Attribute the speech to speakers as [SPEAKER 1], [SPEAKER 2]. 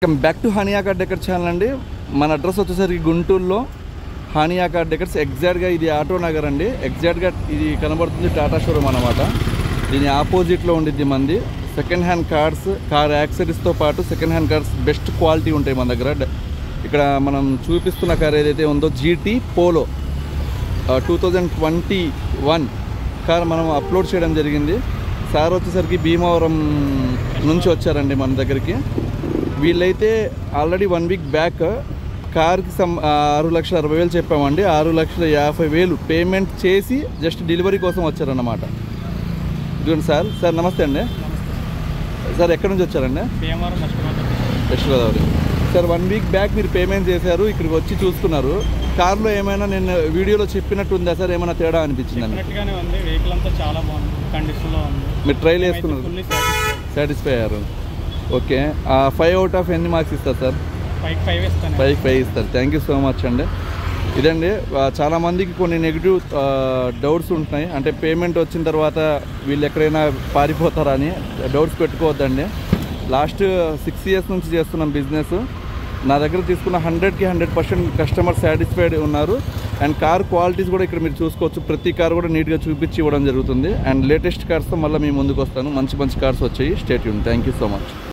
[SPEAKER 1] Welcome back to Hania car decor channel అండి. మన address వచ్చేసరికి గుంటూరులో హానియా కార్ డెకర్స్. ఎగ్జాక్ట్గా ఇది ఆటో నగర్ అండి. ఎగ్జాక్ట్గా ఇది కనబడుతుంది టాటా షోరూమ్ అనమాట. దీని ఆపోజిట్లో ఉండిద్ది మంది. సెకండ్ హ్యాండ్ కార్స్, కార్ యాక్సరీస్తో పాటు second hand cars best quality ఉంటాయి మన దగ్గర. ఇక్కడ మనం చూపిస్తున్న కార్ ఏదైతే ఉందో GT పోలో 2021 కార్ మనం అప్లోడ్ చేయడం జరిగింది. సార్ వచ్చేసరికి భీమవరం నుంచి వచ్చారండి మన దగ్గరికి. వీళ్ళైతే ఆల్రెడీ 1 వీక్ బ్యాక్ కార్కి 6,60,000 చెప్పామండి. 6,50,000 పేమెంట్ చేసి జస్ట్ డెలివరీ కోసం వచ్చారన్నమాట. ఇదిగోండి సార్. సార్ నమస్తే అండి. సార్ ఎక్కడి నుంచి వచ్చారండి? West Godavari. Sir 1 week back మీరు పేమెంట్ చేశారు, ఇక్కడికి వచ్చి చూసుకున్నారు. కార్లో ఏమైనా నేను వీడియోలో చెప్పినట్టు ఉందా సార్? ఏమైనా తేడా అనిపించిందండి? మీరు ట్రైల్ వేసుకున్నారు, సాటిస్ఫై అయ్యారు. ఓకే. 5 అవుట్ ఆఫ్ ఎన్ని మార్క్స్ ఇస్తారు సార్? 5 ఇస్తారు. థ్యాంక్ యూ సో మచ్ అండి. ఇదండి, చాలామందికి కొన్ని నెగిటివ్ డౌట్స్ ఉంటున్నాయి. అంటే పేమెంట్ వచ్చిన తర్వాత వీళ్ళు ఎక్కడైనా పారిపోతారా అని డౌట్స్ పెట్టుకోవద్దండి. లాస్ట్ 6 ఇయర్స్ నుంచి చేస్తున్నాం బిజినెస్. నా దగ్గర తీసుకున్న 100కి 100% కస్టమర్ సాటిస్ఫైడ్ ఉన్నారు. అండ్ కార్ క్వాలిటీస్ కూడా ఇక్కడ మీరు చూసుకోవచ్చు. ప్రతి కార్ కూడా నీట్గా చూపించి ఇవ్వడం జరుగుతుంది. అండ్ లేటెస్ట్ కార్స్తో మళ్ళీ మీ ముందుకు వస్తాను. మంచి మంచి కార్స్ వచ్చాయి. Stay tune. Thank you so much.